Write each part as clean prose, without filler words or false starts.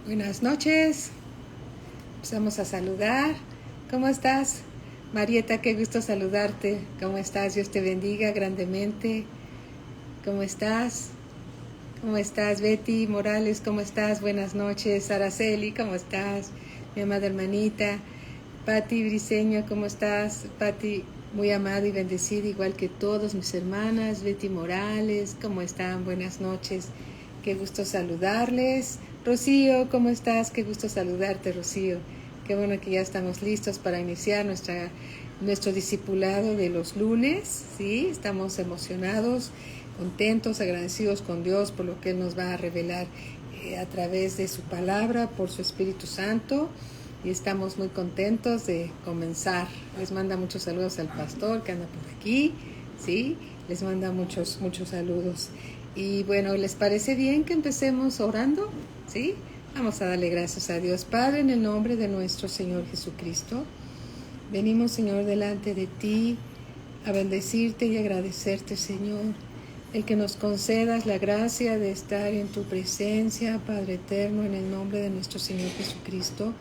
Buenas noches. Empezamos a saludar. ¿Cómo estás? Marieta, qué gusto saludarte. ¿Cómo estás? Dios te bendiga grandemente. ¿Cómo estás? ¿Cómo estás? Betty Morales, ¿cómo estás? Buenas noches. Araceli, ¿cómo estás? Mi amada hermanita. Pati Briseño, ¿cómo estás? Pati, muy amada y bendecida, igual que todos mis hermanas. Betty Morales, ¿cómo están? Buenas noches. Qué gusto saludarles. Rocío, ¿cómo estás? Qué gusto saludarte, Rocío. Qué bueno que ya estamos listos para iniciar nuestro discipulado de los lunes, ¿sí? Estamos emocionados, contentos, agradecidos con Dios por lo que Él nos va a revelar a través de su palabra, por su Espíritu Santo. Y estamos muy contentos de comenzar. Les manda muchos saludos al pastor que anda por aquí, ¿sí? Les manda muchos saludos. Y bueno, ¿les parece bien que empecemos orando? ¿Sí? Vamos a darle gracias a Dios. Padre, en el nombre de nuestro Señor Jesucristo, venimos, Señor, delante de ti a bendecirte y agradecerte, Señor, el que nos concedas la gracia de estar en tu presencia, Padre eterno, en el nombre de nuestro Señor Jesucristo,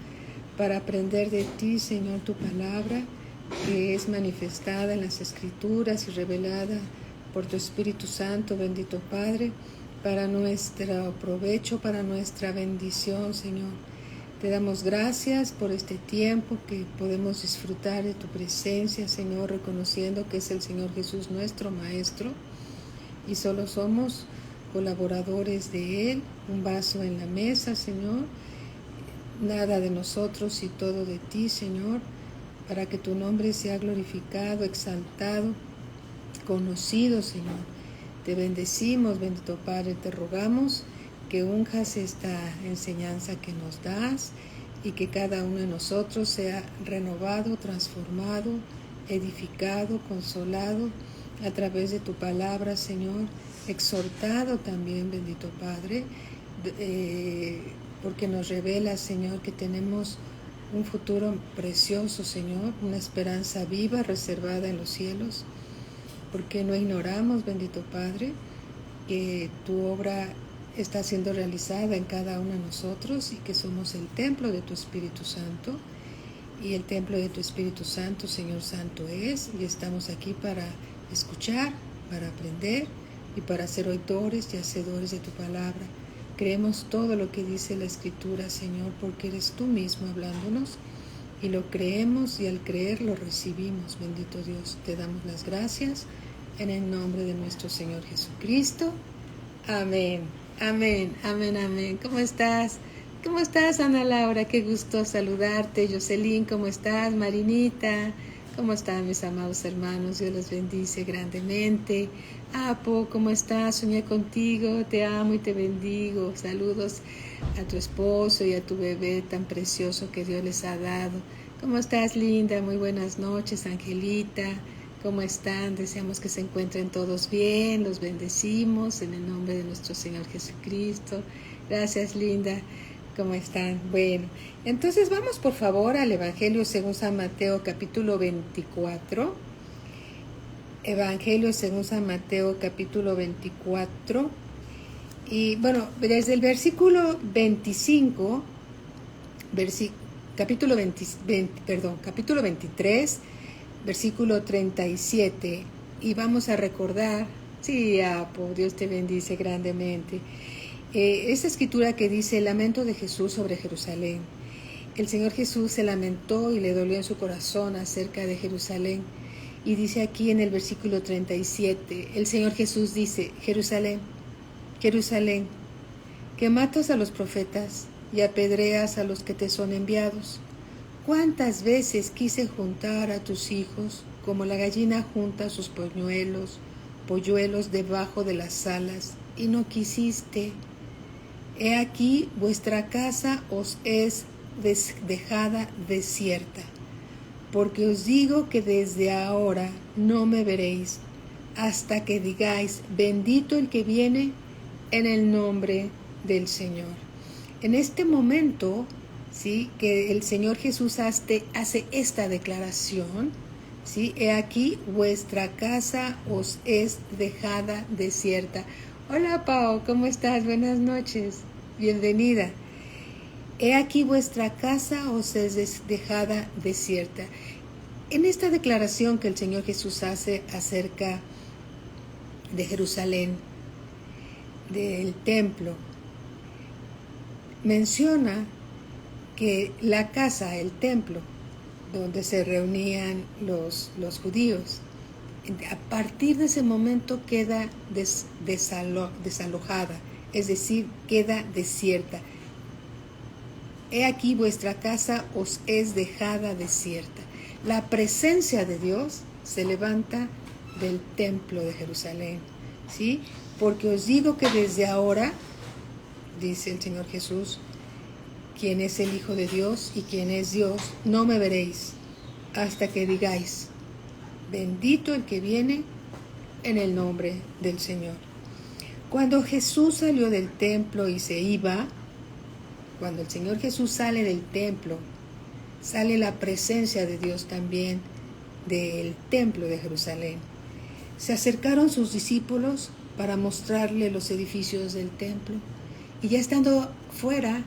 para aprender de ti, Señor, tu palabra, que es manifestada en las Escrituras y revelada por tu Espíritu Santo, bendito Padre, para nuestro provecho, para nuestra bendición, Señor. Te damos gracias por este tiempo que podemos disfrutar de tu presencia, Señor, reconociendo que es el Señor Jesús nuestro Maestro y solo somos colaboradores de Él, un vaso en la mesa, Señor, nada de nosotros y todo de ti, Señor, para que tu nombre sea glorificado, exaltado, conocido, Señor. Te bendecimos, bendito Padre, te rogamos que unjas esta enseñanza que nos das y que cada uno de nosotros sea renovado, transformado, edificado, consolado a través de tu palabra, Señor, exhortado también, bendito Padre, porque nos revela, Señor, que tenemos un futuro precioso, Señor, una esperanza viva reservada en los cielos, porque no ignoramos, bendito Padre, que tu obra está siendo realizada en cada uno de nosotros y que somos el templo de tu Espíritu Santo. Y el templo de tu Espíritu Santo, Señor Santo es, y estamos aquí para escuchar, para aprender y para ser oidores y hacedores de tu palabra. Creemos todo lo que dice la Escritura, Señor, porque eres tú mismo hablándonos y lo creemos y al creer lo recibimos, bendito Dios. Te damos las gracias en el nombre de nuestro Señor Jesucristo. Amén, amén, amén, amén. ¿Cómo estás? ¿Cómo estás, Ana Laura? Qué gusto saludarte. Jocelyn, ¿cómo estás? Marinita, ¿cómo están mis amados hermanos? Dios los bendice grandemente. Apo, ¿cómo estás? Soñé contigo, te amo y te bendigo. Saludos a tu esposo y a tu bebé tan precioso que Dios les ha dado. ¿Cómo estás, linda? Muy buenas noches, Angelita. ¿Cómo están? Deseamos que se encuentren todos bien. Los bendecimos en el nombre de nuestro Señor Jesucristo. Gracias, linda. ¿Cómo están? Bueno, entonces vamos por favor al Evangelio según San Mateo capítulo 24. Evangelio según San Mateo capítulo 24. Y bueno, desde el versículo 25, capítulo 23, versículo 37. Y vamos a recordar, sí, Apo, Dios te bendice grandemente. Esta escritura que dice el lamento de Jesús sobre Jerusalén. El Señor Jesús se lamentó y le dolió en su corazón acerca de Jerusalén. Y dice aquí en el versículo 37, el Señor Jesús dice, Jerusalén, Jerusalén, que matas a los profetas y apedreas a los que te son enviados. ¿Cuántas veces quise juntar a tus hijos como la gallina junta sus polluelos debajo de las alas, y no quisiste? He aquí vuestra casa os es dejada desierta, porque os digo que desde ahora no me veréis, hasta que digáis, bendito el que viene en el nombre del Señor. En este momento, ¿sí?, que el Señor Jesús hace esta declaración, ¿sí? He aquí vuestra casa os es dejada desierta. Hola, Pau, ¿cómo estás? Buenas noches, bienvenida. He aquí vuestra casa os es dejada desierta. En esta declaración que el Señor Jesús hace acerca de Jerusalén, del templo, menciona que la casa, el templo, donde se reunían los judíos, a partir de ese momento queda desalojada, es decir, queda desierta. He aquí vuestra casa os es dejada desierta. La presencia de Dios se levanta del templo de Jerusalén, ¿sí? Porque os digo que desde ahora, dice el Señor Jesús, quien es el Hijo de Dios y quien es Dios, no me veréis hasta que digáis, bendito el que viene en el nombre del Señor. Cuando Jesús salió del templo y se iba, cuando el Señor Jesús sale del templo, sale la presencia de Dios también del templo de Jerusalén. Se acercaron sus discípulos para mostrarle los edificios del templo. Y ya estando fuera,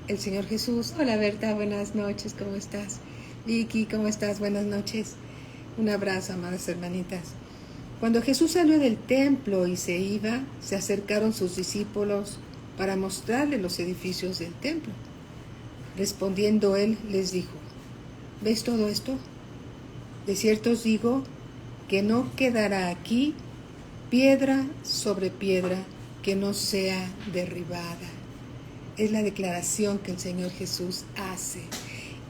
el Señor Jesús, hola Berta, buenas noches, ¿cómo estás? Vicky, ¿cómo estás? Buenas noches. Un abrazo, amadas hermanitas. Cuando Jesús salió del templo y se iba, se acercaron sus discípulos para mostrarle los edificios del templo. Respondiendo él, les dijo, ¿ves todo esto? De cierto os digo que no quedará aquí piedra sobre piedra que no sea derribada. Es la declaración que el Señor Jesús hace.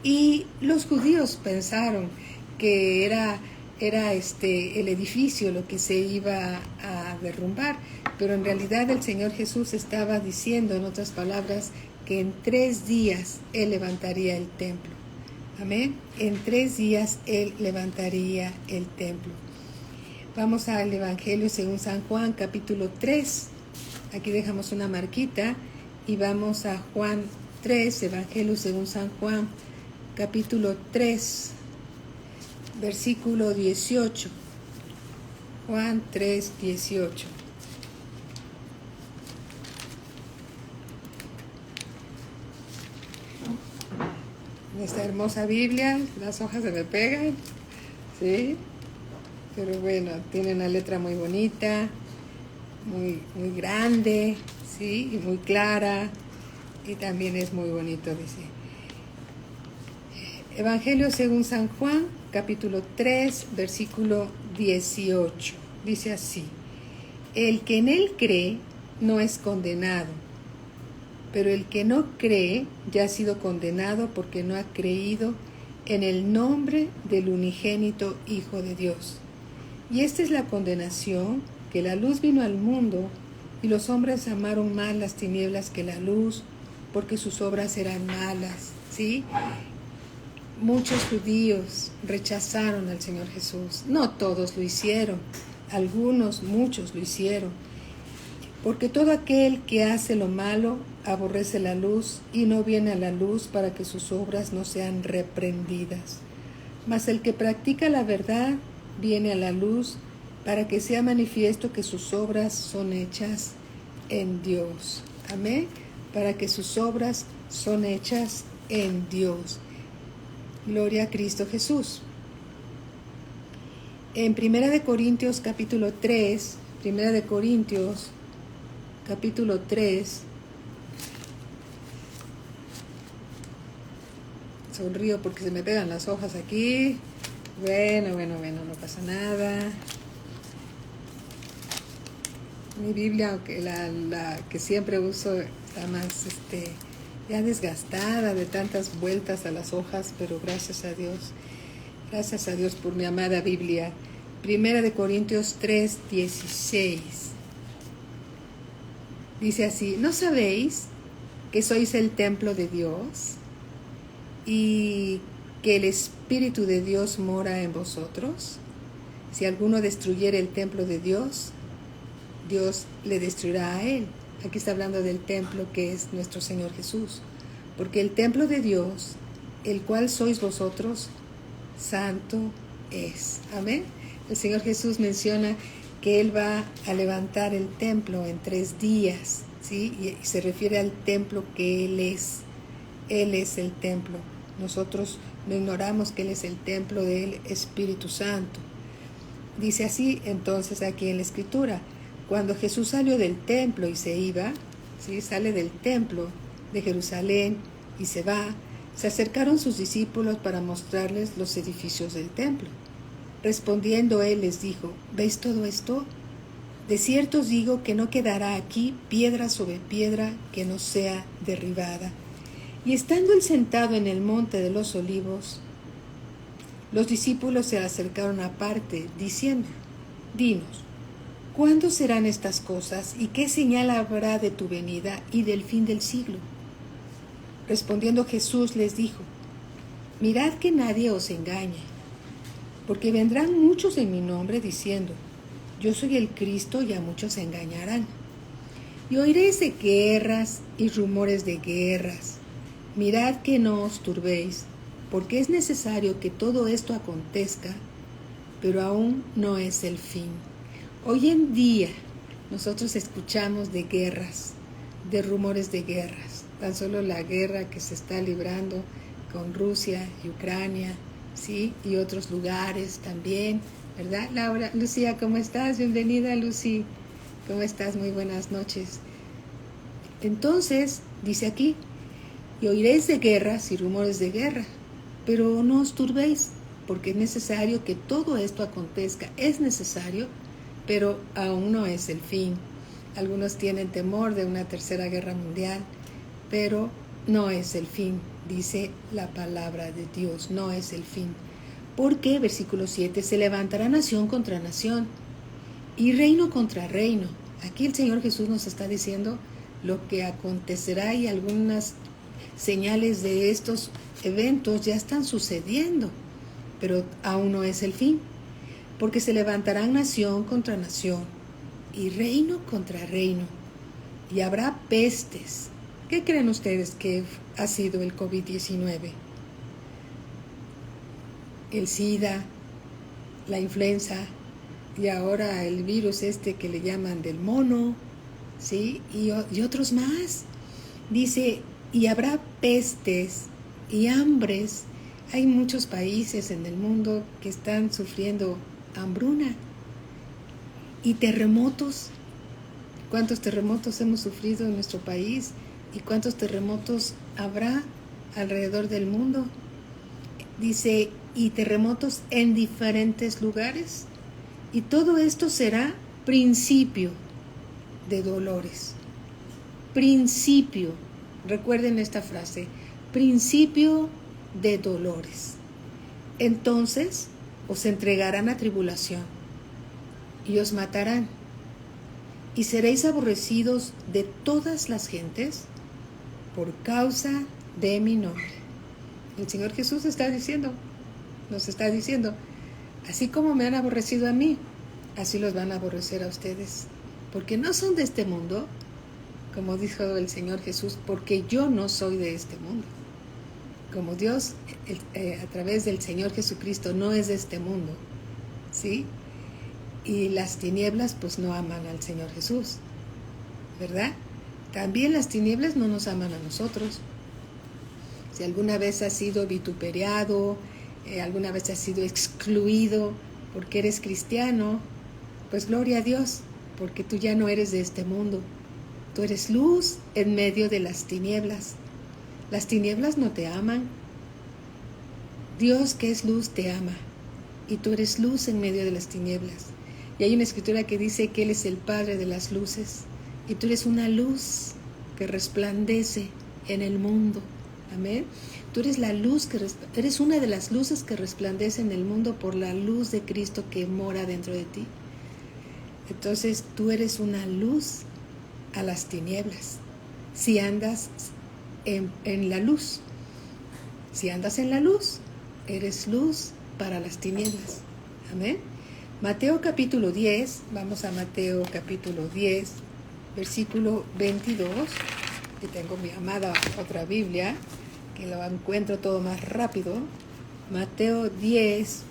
Y los judíos pensaron que era el edificio lo que se iba a derrumbar, pero en realidad el Señor Jesús estaba diciendo, en otras palabras, que en 3 días Él levantaría el templo. Amén. En 3 días Él levantaría el templo. Vamos al Evangelio según San Juan, capítulo 3. Aquí dejamos una marquita y vamos a Juan 3, Evangelio según San Juan, capítulo 3, versículo 18. Juan 3, 18. Esta hermosa Biblia, las hojas se me pegan, ¿sí? Pero bueno, tiene una letra muy bonita, muy grande, ¿sí? Y muy clara, y también es muy bonito, dice. Evangelio según San Juan, capítulo 3, versículo 18. Dice así, el que en él cree no es condenado, pero el que no cree ya ha sido condenado porque no ha creído en el nombre del unigénito Hijo de Dios. Y esta es la condenación, que la luz vino al mundo, y los hombres amaron más las tinieblas que la luz, porque sus obras eran malas, ¿sí? Muchos judíos rechazaron al Señor Jesús. No todos lo hicieron, algunos, muchos lo hicieron. Porque todo aquel que hace lo malo aborrece la luz y no viene a la luz para que sus obras no sean reprendidas. Mas el que practica la verdad viene a la luz para que sea manifiesto que sus obras son hechas en Dios. Amén. Para que sus obras son hechas en Dios. Gloria a Cristo Jesús. En 1 Corintios capítulo 3, 1 Corintios capítulo 3, sonrío porque se me pegan las hojas aquí. Bueno, no pasa nada. Mi Biblia, aunque la que siempre uso, está más ya desgastada de tantas vueltas a las hojas, pero gracias a Dios por mi amada Biblia. 1 Corintios 3, 16. Dice así, ¿no sabéis que sois el templo de Dios y que el Espíritu de Dios mora en vosotros? Si alguno destruyere el templo de Dios, Dios le destruirá a él. Aquí está hablando del templo que es nuestro Señor Jesús. Porque el templo de Dios, el cual sois vosotros, santo es. Amén. El Señor Jesús menciona que Él va a levantar el templo en 3 días, ¿sí? Y se refiere al templo que Él es. Él es el templo. Nosotros no ignoramos que Él es el templo del Espíritu Santo. Dice así entonces aquí en la Escritura, cuando Jesús salió del templo y se iba, ¿sí? Sale del templo de Jerusalén y se va, se acercaron sus discípulos para mostrarles los edificios del templo. Respondiendo Él les dijo, ¿veis todo esto? De cierto os digo que no quedará aquí piedra sobre piedra que no sea derribada. Y estando Él sentado en el monte de los olivos, los discípulos se acercaron aparte, diciendo, dinos, ¿cuándo serán estas cosas y qué señal habrá de tu venida y del fin del siglo? Respondiendo Jesús les dijo, mirad que nadie os engañe, porque vendrán muchos en mi nombre diciendo, yo soy el Cristo, y a muchos se engañarán. Y oiréis de guerras y rumores de guerras. Mirad que no os turbéis, porque es necesario que todo esto acontezca, pero aún no es el fin. Hoy en día nosotros escuchamos de guerras, de rumores de guerras. Tan solo la guerra que se está librando con Rusia y Ucrania, ¿sí? Y otros lugares también, ¿verdad? Laura, Lucía, ¿cómo estás? Bienvenida, Lucy. ¿Cómo estás? Muy buenas noches. Entonces, dice aquí, y oiréis de guerras y rumores de guerra, pero no os turbéis, porque es necesario que todo esto acontezca. Es necesario, pero aún no es el fin. Algunos tienen temor de una tercera guerra mundial, pero no es el fin, dice la palabra de Dios, no es el fin. Porque, versículo 7, se levantará nación contra nación y reino contra reino. Aquí el Señor Jesús nos está diciendo lo que acontecerá y algunas señales de estos eventos ya están sucediendo, pero aún no es el fin. Porque se levantarán nación contra nación y reino contra reino y habrá pestes. ¿Qué creen ustedes que ha sido el COVID-19? El SIDA, la influenza y ahora el virus que le llaman del mono, ¿sí? Y otros más. Dice, y habrá pestes y hambres. Hay muchos países en el mundo que están sufriendo hambruna y terremotos. ¿Cuántos terremotos hemos sufrido en nuestro país? ¿Y cuántos terremotos habrá alrededor del mundo? Dice, y terremotos en diferentes lugares. Y todo esto será principio de dolores. Principio, recuerden esta frase, principio de dolores. Entonces os entregarán a tribulación y os matarán. Y seréis aborrecidos de todas las gentes por causa de mi nombre. El Señor Jesús nos está diciendo, así como me han aborrecido a mí, así los van a aborrecer a ustedes. Porque no son de este mundo, como dijo el Señor Jesús, porque yo no soy de este mundo. Como Dios, a través del Señor Jesucristo, no es de este mundo, ¿sí? Y las tinieblas pues no aman al Señor Jesús, ¿verdad? También las tinieblas no nos aman a nosotros. Si alguna vez has sido vituperiado, alguna vez has sido excluido porque eres cristiano, pues gloria a Dios, porque tú ya no eres de este mundo. Tú eres luz en medio de las tinieblas. Las tinieblas no te aman. Dios, que es luz, te ama. Y tú eres luz en medio de las tinieblas. Y hay una escritura que dice que Él es el Padre de las luces. Y tú eres una luz que resplandece en el mundo. Amén. Tú eres la luz eres una de las luces que resplandece en el mundo por la luz de Cristo que mora dentro de ti. Entonces tú eres una luz a las tinieblas. Si andas en la luz. Si andas en la luz, eres luz para las tinieblas. Amén. Mateo capítulo 10, vamos a Mateo capítulo 10, versículo 22. Y tengo mi amada otra Biblia, que lo encuentro todo más rápido. Mateo 10,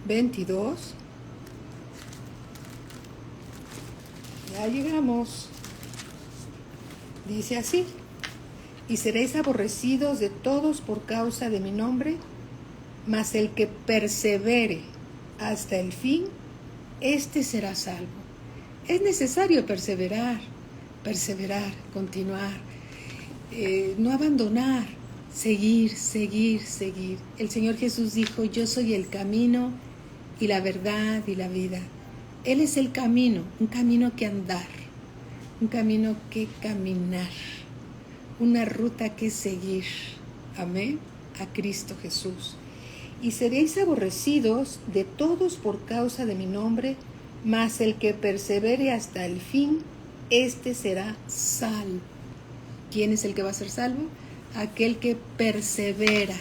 22. Ya llegamos. Dice así, y seréis aborrecidos de todos por causa de mi nombre, mas el que persevere hasta el fin, éste será salvo. Es necesario perseverar, continuar, no abandonar, seguir. El Señor Jesús dijo, yo soy el camino y la verdad y la vida. Él es el camino, un camino que andar, un camino que caminar, una ruta que seguir. Amén, a Cristo Jesús. Y seréis aborrecidos de todos por causa de mi nombre, mas el que persevere hasta el fin, éste será salvo. ¿Quién es el que va a ser salvo? Aquel que persevera,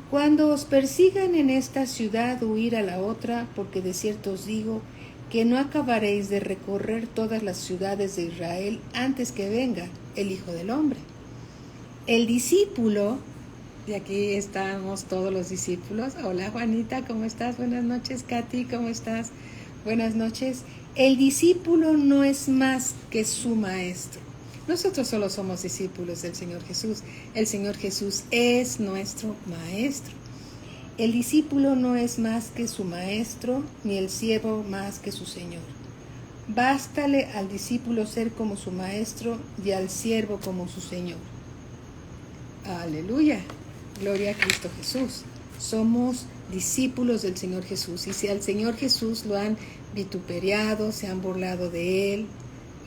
Cuando os persigan en esta ciudad, huir a la otra, porque de cierto os digo que no acabaréis de recorrer todas las ciudades de Israel antes que venga el Hijo del Hombre. El discípulo, y aquí estamos todos los discípulos. Hola Juanita, ¿cómo estás? Buenas noches. Katy, ¿cómo estás? Buenas noches. El discípulo no es más que su maestro. Nosotros solo somos discípulos del Señor Jesús. El Señor Jesús es nuestro maestro. El discípulo no es más que su maestro, ni el siervo más que su Señor. Bástale al discípulo ser como su maestro y al siervo como su Señor. Aleluya. Gloria a Cristo Jesús. Somos discípulos del Señor Jesús. Y si al Señor Jesús lo han vituperiado, se han burlado de Él,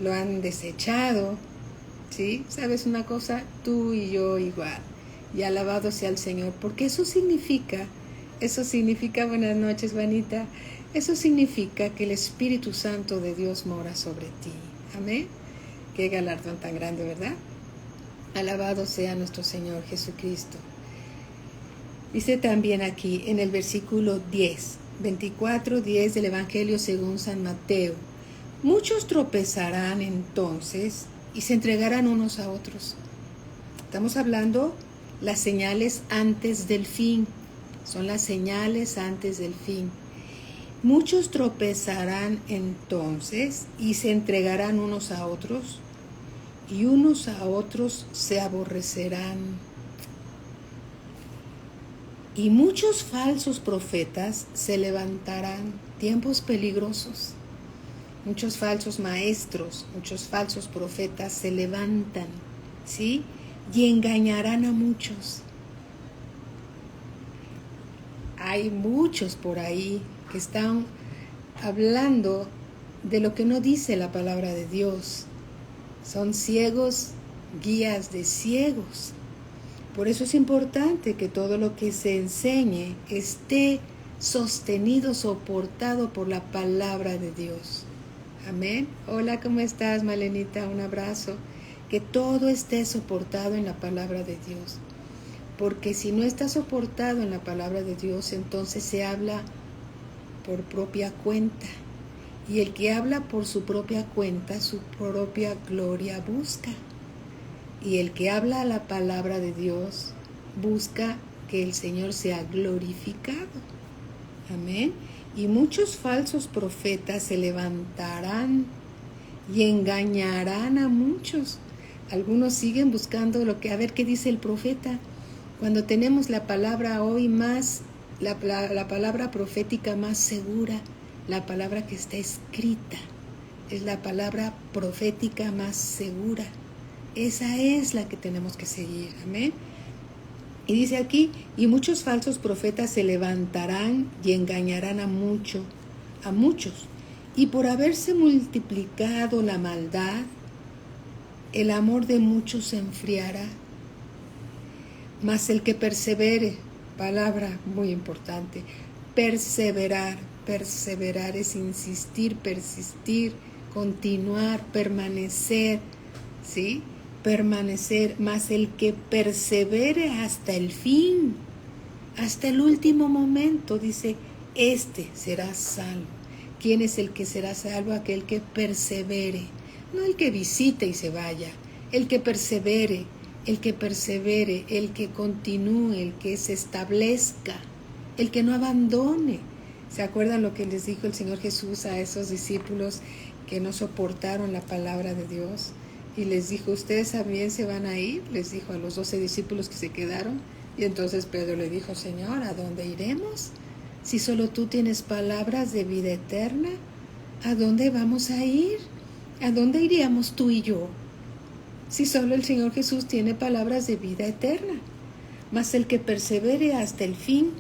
lo han desechado, ¿sí? ¿Sabes una cosa? Tú y yo igual. Y alabado sea el Señor. Porque eso significa, buenas noches, Juanita, eso significa que el Espíritu Santo de Dios mora sobre ti. Amén. Qué galardón tan grande, ¿verdad? Alabado sea nuestro Señor Jesucristo. Dice también aquí en el versículo 24:10 del Evangelio según San Mateo, muchos tropezarán entonces y se entregarán unos a otros. Estamos hablando las señales antes del fin, son las señales antes del fin. Muchos tropezarán entonces y se entregarán unos a otros, y unos a otros se aborrecerán. Y muchos falsos profetas se levantarán, tiempos peligrosos. Muchos falsos maestros, muchos falsos profetas se levantan, ¿sí? Y engañarán a muchos. Hay muchos por ahí que están hablando de lo que no dice la palabra de Dios. Son ciegos, guías de ciegos. Por eso es importante que todo lo que se enseñe esté sostenido, soportado por la palabra de Dios. Amén. Hola, ¿cómo estás, Malenita? Un abrazo. Que todo esté soportado en la palabra de Dios. Porque si no está soportado en la palabra de Dios, entonces se habla por propia cuenta. Y el que habla por su propia cuenta, su propia gloria busca. Y el que habla la palabra de Dios busca que el Señor sea glorificado. Amén. Y muchos falsos profetas se levantarán y engañarán a muchos. Algunos siguen buscando a ver qué dice el profeta. Cuando tenemos la palabra hoy más, la palabra profética más segura, la palabra que está escrita, es la palabra profética más segura. Esa es la que tenemos que seguir. Amén. Y dice aquí, y muchos falsos profetas se levantarán y engañarán a muchos. Y por haberse multiplicado la maldad, el amor de muchos se enfriará. Mas el que persevere, palabra muy importante, perseverar es insistir, persistir, continuar, permanecer, ¿sí? Permanecer, mas el que persevere hasta el fin, hasta el último momento, dice, este será salvo. ¿Quién es el que será salvo? Aquel que persevere, no el que visite y se vaya, el que persevere, el que continúe, el que se establezca, el que no abandone. ¿Se acuerdan lo que les dijo el Señor Jesús a esos discípulos que no soportaron la palabra de Dios? Y les dijo, ¿ustedes también se van a ir? Les dijo a los 12 discípulos que se quedaron. Y entonces Pedro le dijo, Señor, ¿a dónde iremos? Si solo tú tienes palabras de vida eterna, ¿a dónde vamos a ir? ¿A dónde iríamos tú y yo? Si solo el Señor Jesús tiene palabras de vida eterna. Mas el que persevere hasta el fin,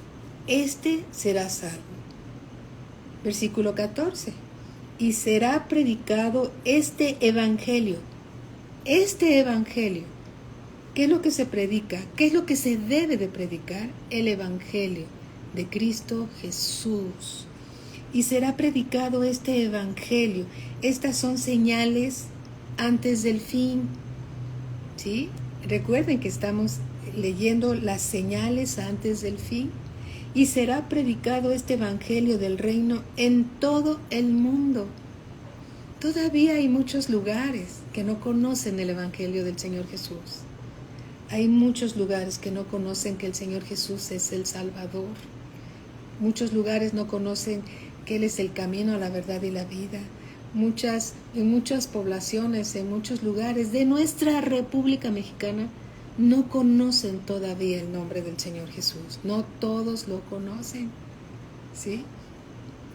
éste será salvo. Versículo 14. Y será predicado este evangelio. Este evangelio. ¿Qué es lo que se predica? ¿Qué es lo que se debe de predicar? El evangelio de Cristo Jesús. Y será predicado este evangelio. Estas son señales antes del fin. ¿Sí? Recuerden que estamos leyendo las señales antes del fin. Y será predicado este evangelio del reino en todo el mundo. Todavía hay muchos lugares que no conocen el evangelio del Señor Jesús. Hay muchos lugares que no conocen que el Señor Jesús es el Salvador. Muchos lugares no conocen que Él es el camino a la verdad y la vida. En muchas poblaciones, en muchos lugares de nuestra República Mexicana, no conocen todavía el nombre del Señor Jesús. No todos lo conocen. ¿Sí?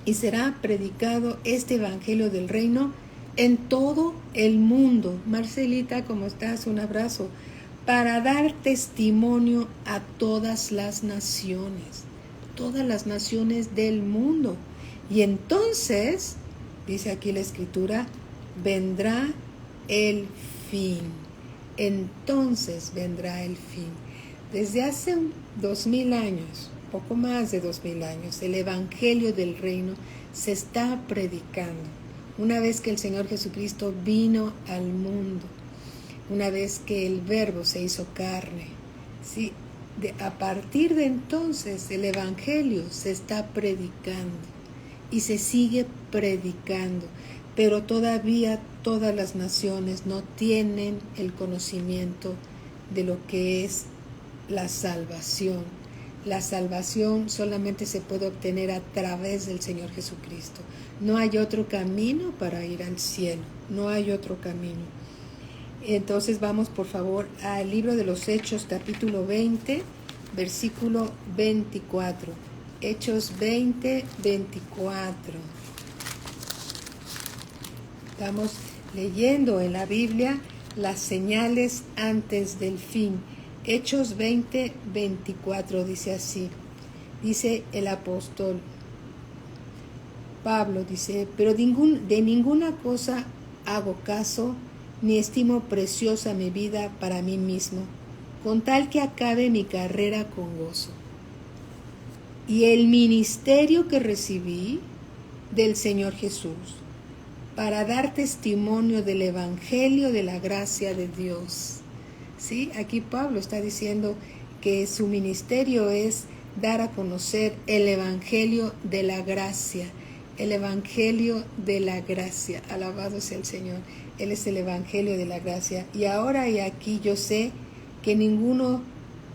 Y será predicado este evangelio del reino en todo el mundo. Marcelita, ¿cómo estás? Un abrazo. Para dar testimonio a todas las naciones del mundo. Y entonces, dice aquí la Escritura, vendrá el fin. Entonces vendrá el fin. Desde hace 2000 años, poco más de 2000 años, el evangelio del reino se está predicando. Una vez que el Señor Jesucristo vino al mundo, una vez que el Verbo se hizo carne, ¿sí? A partir de entonces el evangelio se está predicando y se sigue predicando, pero todavía todas las naciones no tienen el conocimiento de lo que es la salvación. La salvación solamente se puede obtener a través del Señor Jesucristo. No hay otro camino para ir al cielo, no hay otro camino. Entonces vamos por favor al libro de los Hechos, capítulo 20, versículo 24. Hechos 20, 24. Estamos leyendo en la Biblia las señales antes del fin. Hechos 20, 24 dice así. Dice el apóstol Pablo, dice, pero de ninguna cosa hago caso, ni estimo preciosa mi vida para mí mismo, con tal que acabe mi carrera con gozo. Y el ministerio que recibí del Señor Jesús, para dar testimonio del evangelio de la gracia de Dios. ¿Sí? Aquí Pablo está diciendo que su ministerio es dar a conocer el evangelio de la gracia. El evangelio de la gracia. Alabado sea el Señor. Él es el evangelio de la gracia. Y ahora y aquí yo sé que ninguno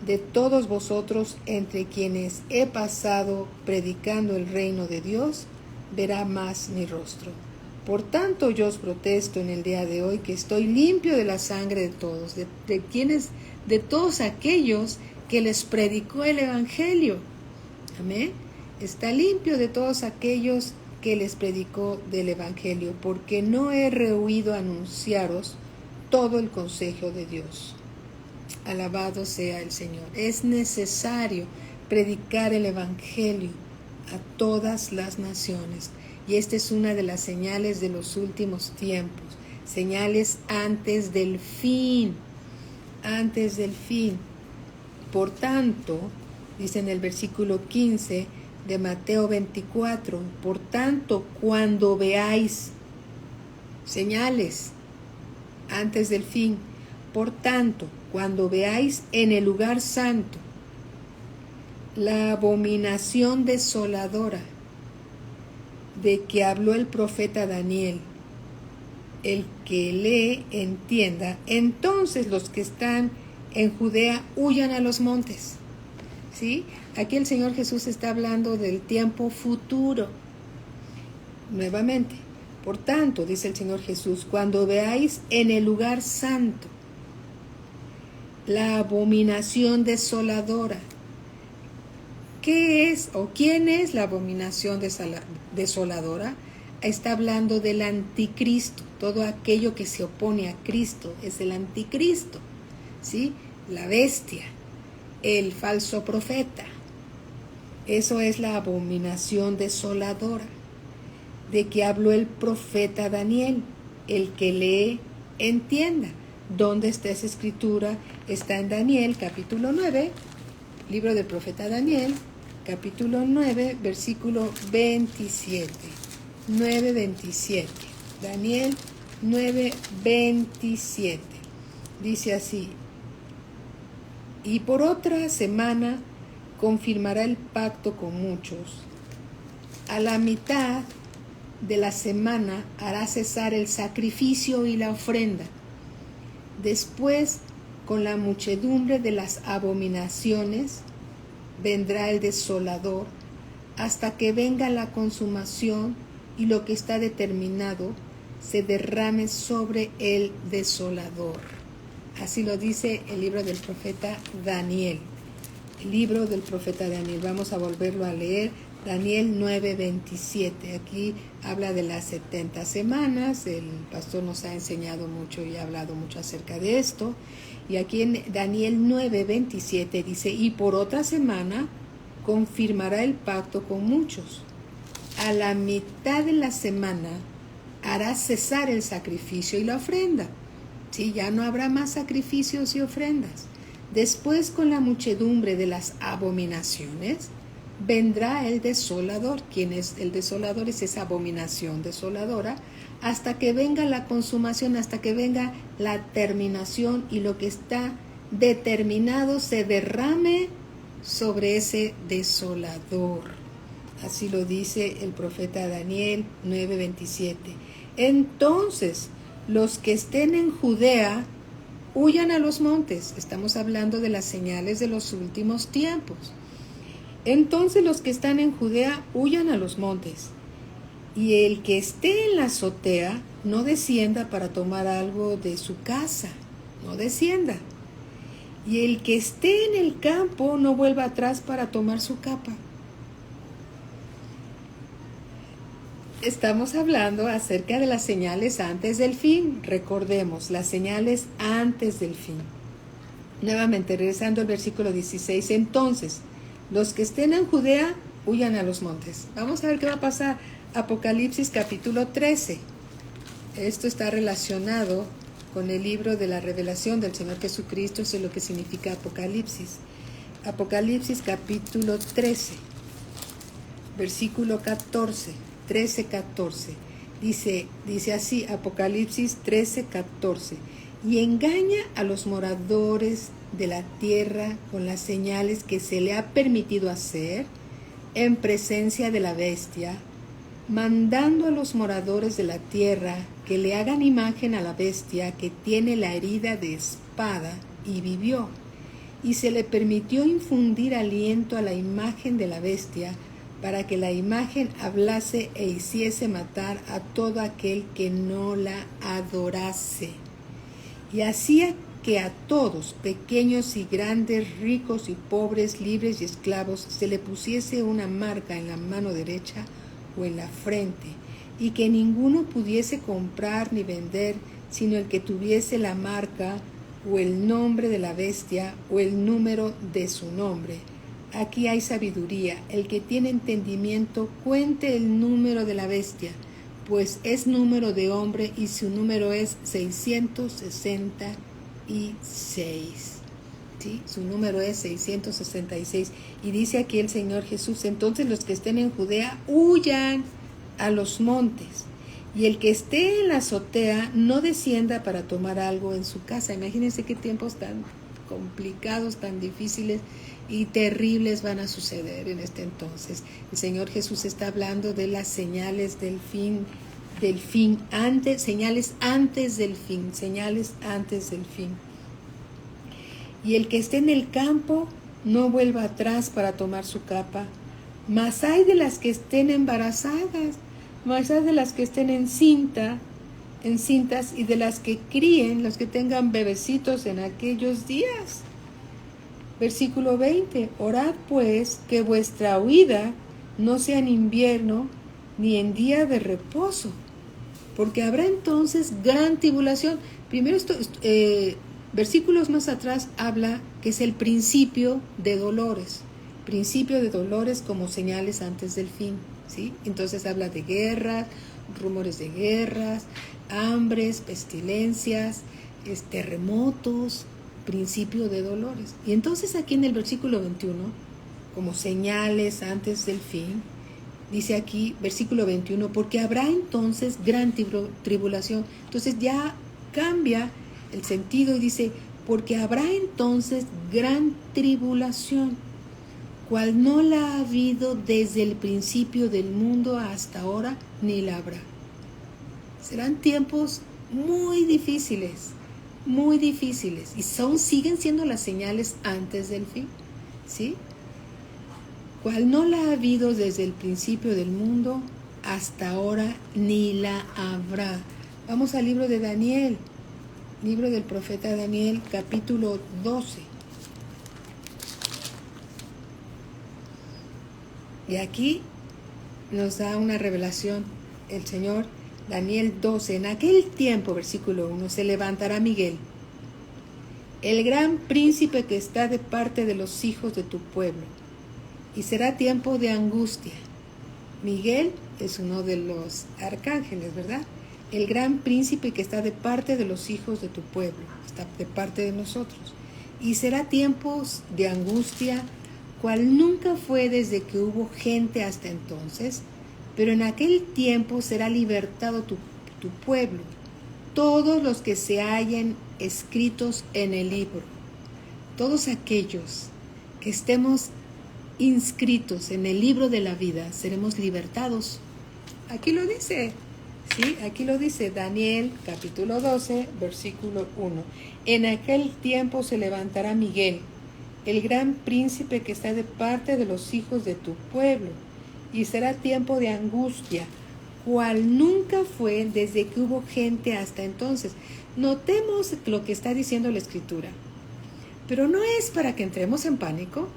de todos vosotros entre quienes he pasado predicando el reino de Dios verá más mi rostro. Por tanto, yo os protesto en el día de hoy que estoy limpio de la sangre de todos, de todos aquellos que les predicó el evangelio. Amén. Está limpio de todos aquellos que les predicó del evangelio, porque no he rehuido anunciaros todo el consejo de Dios. Alabado sea el Señor. Es necesario predicar el evangelio a todas las naciones. Y esta es una de las señales de los últimos tiempos, señales antes del fin, antes del fin. Por tanto, dice en el versículo 15 de Mateo 24, por tanto, cuando veáis señales antes del fin, por tanto, cuando veáis en el lugar santo la abominación desoladora de que habló el profeta Daniel, el que lee entienda, entonces los que están en Judea huyan a los montes. ¿Sí? Aquí el Señor Jesús está hablando del tiempo futuro. Nuevamente, Por tanto, dice el Señor Jesús, cuando veáis en el lugar santo la abominación desoladora. ¿Qué es o quién es la abominación desoladora? Está hablando del anticristo. Todo aquello que se opone a Cristo es el anticristo, ¿sí? La bestia, el falso profeta. Eso es la abominación desoladora de que habló el profeta Daniel. El que lee, entienda. ¿Dónde está esa escritura? Está en Daniel, capítulo 9, libro del profeta Daniel, capítulo 9, versículo 27. 9:27. Daniel 9:27. Dice así: y por otra semana confirmará el pacto con muchos. A la mitad de la semana hará cesar el sacrificio y la ofrenda. Después, con la muchedumbre de las abominaciones, vendrá el desolador, hasta que venga la consumación y lo que está determinado se derrame sobre el desolador. Así lo dice el libro del profeta Daniel. El libro del profeta Daniel. Vamos a volverlo a leer. Daniel 9:27. Aquí habla de las 70 semanas. El pastor nos ha enseñado mucho y ha hablado mucho acerca de esto. Y aquí en Daniel 9:27 dice: y por otra semana confirmará el pacto con muchos. A la mitad de la semana hará cesar el sacrificio y la ofrenda. Sí, ya no habrá más sacrificios y ofrendas. Después, con la muchedumbre de las abominaciones, vendrá el desolador. ¿Quién es el desolador? Es esa abominación desoladora, hasta que venga la consumación, hasta que venga la terminación y lo que está determinado se derrame sobre ese desolador. Así lo dice el profeta Daniel 9:27. Entonces, los que estén en Judea huyan a los montes. Estamos hablando de las señales de los últimos tiempos. Entonces los que están en Judea huyan a los montes, y el que esté en la azotea no descienda para tomar algo de su casa, no descienda. Y el que esté en el campo no vuelva atrás para tomar su capa. Estamos hablando acerca de las señales antes del fin. Recordemos, las señales antes del fin. Nuevamente, regresando al versículo 16. Entonces, los que estén en Judea, huyan a los montes. Vamos a ver qué va a pasar. Apocalipsis capítulo 13. Esto está relacionado con el libro de la revelación del Señor Jesucristo. Eso es lo que significa Apocalipsis. Apocalipsis capítulo 13, versículo 14. 13:14. Dice así, Apocalipsis 13:14. Y engaña a los moradores de la tierra con las señales que se le ha permitido hacer en presencia de la bestia, mandando a los moradores de la tierra que le hagan imagen a la bestia que tiene la herida de espada y vivió, y se le permitió infundir aliento a la imagen de la bestia para que la imagen hablase e hiciese matar a todo aquel que no la adorase. Y hacía que a todos, pequeños y grandes, ricos y pobres, libres y esclavos, se le pusiese una marca en la mano derecha o en la frente, y que ninguno pudiese comprar ni vender, sino el que tuviese la marca o el nombre de la bestia o el número de su nombre. Aquí hay sabiduría. El que tiene entendimiento cuente el número de la bestia, pues es número de hombre y su número es 666. ¿Sí? Su número es 666. Y dice aquí el Señor Jesús: entonces los que estén en Judea huyan a los montes, y el que esté en la azotea no descienda para tomar algo en su casa. Imagínense qué tiempos tan complicados, tan difíciles y terribles van a suceder en este entonces. El Señor Jesús está hablando de las señales del fin, señales antes del fin. Y el que esté en el campo no vuelva atrás para tomar su capa. Mas hay de las que estén embarazadas mas hay de las que estén encintas y de las que críen, los que tengan bebecitos en aquellos días. Versículo 20, orad pues que vuestra huida no sea en invierno ni en día de reposo, porque habrá entonces gran tribulación. Primero, versículos más atrás habla que es el principio de dolores como señales antes del fin, ¿sí? Entonces habla de guerras, rumores de guerras, hambres, pestilencias, terremotos, principio de dolores. Y entonces aquí en el versículo 21, como señales antes del fin, dice aquí, versículo 21, porque habrá entonces gran tribulación. Entonces ya cambia el sentido y dice, porque habrá entonces gran tribulación, cual no la ha habido desde el principio del mundo hasta ahora, ni la habrá. Serán tiempos muy difíciles, y siguen siendo las señales antes del fin, ¿sí? Cual no la ha habido desde el principio del mundo hasta ahora, ni la habrá. Vamos al libro de Daniel, libro del profeta Daniel, capítulo 12. Y aquí nos da una revelación el Señor. Daniel 12, en aquel tiempo, versículo 1, se levantará Miguel, el gran príncipe que está de parte de los hijos de tu pueblo, y será tiempo de angustia. Miguel es uno de los arcángeles, ¿verdad? El gran príncipe que está de parte de los hijos de tu pueblo, está de parte de nosotros. Y será tiempos de angustia, cual nunca fue desde que hubo gente hasta entonces, pero en aquel tiempo será libertado tu pueblo, todos los que se hallen escritos en el libro. Todos aquellos que estemos inscritos en el libro de la vida, seremos libertados. Aquí lo dice, ¿sí? Aquí lo dice Daniel, capítulo 12, versículo 1. En aquel tiempo se levantará Miguel, el gran príncipe que está de parte de los hijos de tu pueblo, y será tiempo de angustia, cual nunca fue desde que hubo gente hasta entonces. Notemos lo que está diciendo la Escritura, pero no es para que entremos en pánico.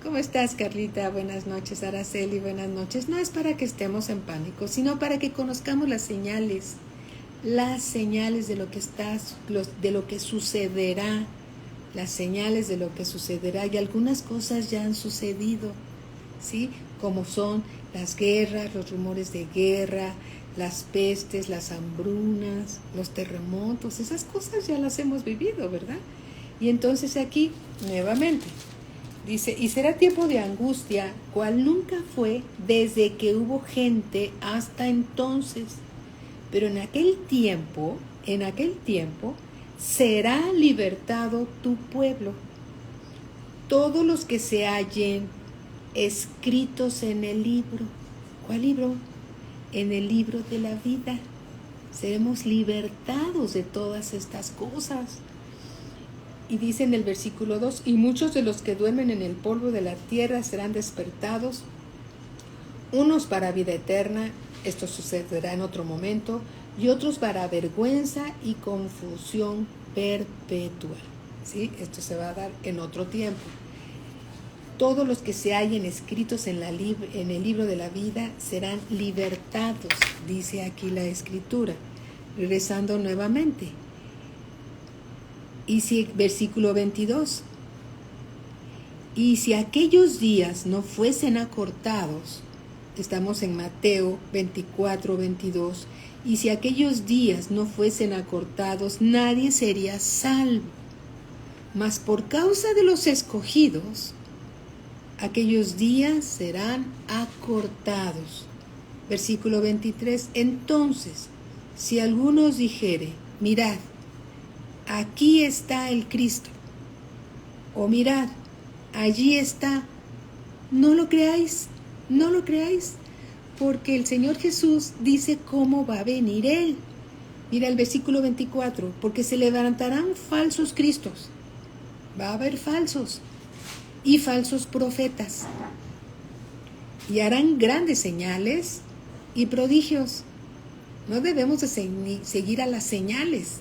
¿Cómo estás, Carlita? Buenas noches. Araceli, buenas noches. No es para que estemos en pánico, sino para que conozcamos las señales de lo que de lo que sucederá, las señales de lo que sucederá, y algunas cosas ya han sucedido, ¿sí? Como son las guerras, los rumores de guerra, las pestes, las hambrunas, los terremotos, esas cosas ya las hemos vivido, ¿verdad? Y entonces aquí, nuevamente, dice, y será tiempo de angustia, cual nunca fue desde que hubo gente hasta entonces. Pero en aquel tiempo, será libertado tu pueblo. Todos los que se hallen escritos en el libro. ¿Cuál libro? En el libro de la vida. Seremos libertados de todas estas cosas. Y dice en el versículo 2, y muchos de los que duermen en el polvo de la tierra serán despertados, unos para vida eterna, esto sucederá en otro momento, y otros para vergüenza y confusión perpetua. ¿Sí? Esto se va a dar en otro tiempo. Todos los que se hallen escritos en el libro de la vida serán libertados, dice aquí la Escritura. Regresando nuevamente. Y si, versículo 22, y si aquellos días no fuesen acortados, estamos en Mateo 24, 22, y si aquellos días no fuesen acortados, nadie sería salvo. Mas por causa de los escogidos, aquellos días serán acortados. Versículo 23, entonces, si alguno os dijere, mirad, aquí está el Cristo, o mirad, allí está, no lo creáis, porque el Señor Jesús dice cómo va a venir Él. Mira el versículo 24, porque se levantarán falsos cristos, va a haber falsos, y falsos profetas, y harán grandes señales y prodigios. No debemos de seguir a las señales.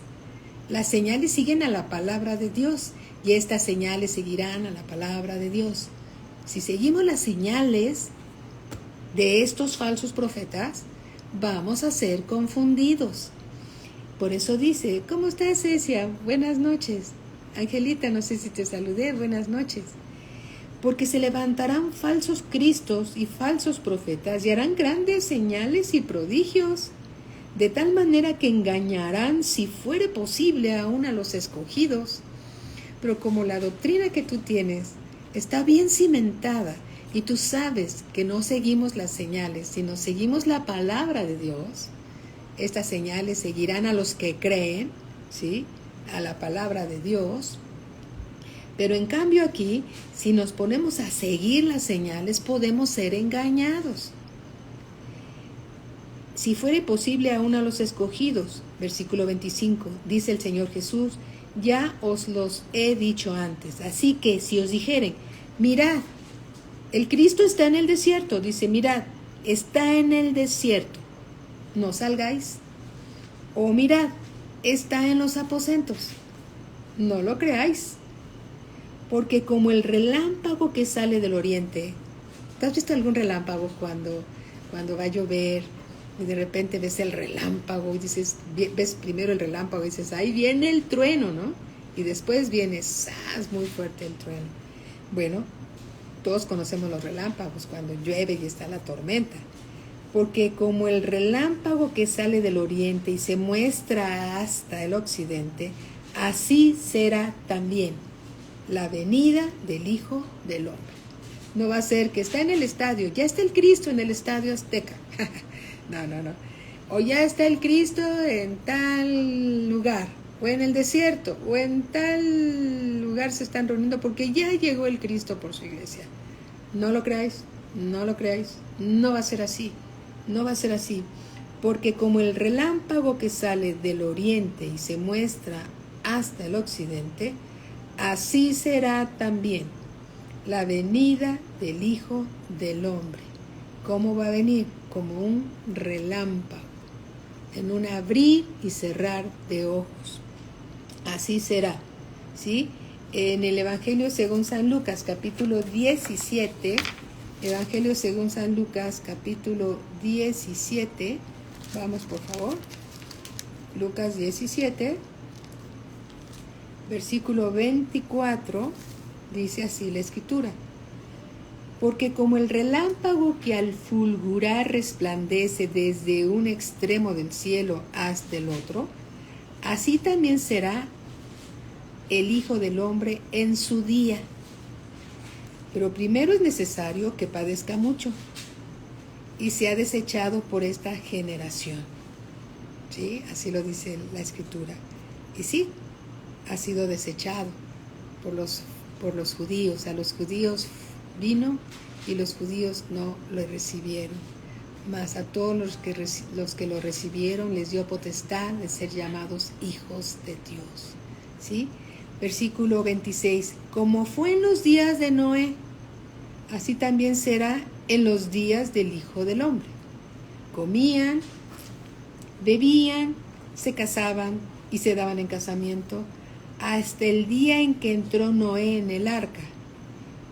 Las señales siguen a la palabra de Dios y estas señales seguirán a la palabra de Dios. Si seguimos las señales de estos falsos profetas, vamos a ser confundidos. Por eso dice, ¿cómo estás, Cecia? Buenas noches. Angelita, no sé si te saludé, buenas noches. Porque se levantarán falsos cristos y falsos profetas y harán grandes señales y prodigios, de tal manera que engañarán, si fuere posible, aún a los escogidos. Pero como la doctrina que tú tienes está bien cimentada y tú sabes que no seguimos las señales, sino seguimos la palabra de Dios, estas señales seguirán a los que creen, ¿sí?, a la palabra de Dios. Pero en cambio aquí, si nos ponemos a seguir las señales, podemos ser engañados. Si fuere posible aún a los escogidos, versículo 25, dice el Señor Jesús, ya os los he dicho antes. Así que si os dijeren, mirad, el Cristo está en el desierto, dice, mirad, está en el desierto, no salgáis. O mirad, está en los aposentos, no lo creáis. Porque como el relámpago que sale del oriente, ¿te has visto algún relámpago cuando va a llover y de repente ves el relámpago y dices, ves primero el relámpago y dices, ahí viene el trueno, ¿no? Y después viene, ¡zas!, muy fuerte el trueno. Bueno, todos conocemos los relámpagos cuando llueve y está la tormenta. Porque como el relámpago que sale del oriente y se muestra hasta el occidente, así será también la venida del Hijo del Hombre. No va a ser que está en el estadio, ya está el Cristo en el Estadio Azteca. No. O ya está el Cristo en tal lugar, o en el desierto, o en tal lugar se están reuniendo porque ya llegó el Cristo por su iglesia. No lo creáis, no va a ser así, no va a ser así. Porque como el relámpago que sale del oriente y se muestra hasta el occidente, así será también la venida del Hijo del Hombre. ¿Cómo va a venir? Como un relámpago, en un abrir y cerrar de ojos. Así será, ¿sí? En el Evangelio según San Lucas, capítulo 17, Evangelio según San Lucas, capítulo 17, vamos por favor, Lucas 17, versículo 24, dice así la Escritura. Porque como el relámpago que al fulgurar resplandece desde un extremo del cielo hasta el otro, así también será el Hijo del Hombre en su día. Pero primero es necesario que padezca mucho y sea desechado por esta generación. ¿Sí? Así lo dice la Escritura. Y sí, ha sido desechado por los judíos. A los judíos vino y los judíos no lo recibieron. Mas a todos los que lo recibieron les dio potestad de ser llamados hijos de Dios. ¿Sí? Versículo 26. Como fue en los días de Noé, así también será en los días del Hijo del Hombre. Comían, bebían, se casaban y se daban en casamiento hasta el día en que entró Noé en el arca.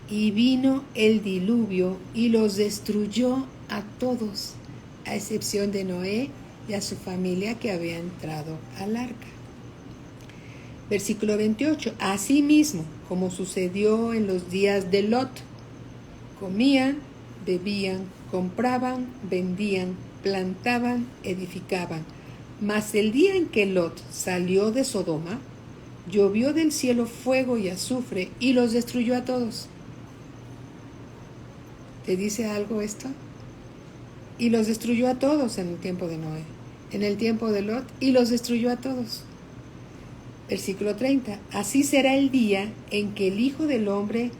Y vino el diluvio y los destruyó a todos, a excepción de Noé y a su familia que había entrado al arca. Versículo 28. Asimismo, como sucedió en los días de Lot, comían, bebían, compraban, vendían, plantaban, edificaban. Mas el día en que Lot salió de Sodoma, llovió del cielo fuego y azufre y los destruyó a todos. ¿Te dice algo esto? Y los destruyó a todos en el tiempo de Noé, en el tiempo de Lot, y los destruyó a todos. Versículo 30. Así será el día en que el Hijo del Hombre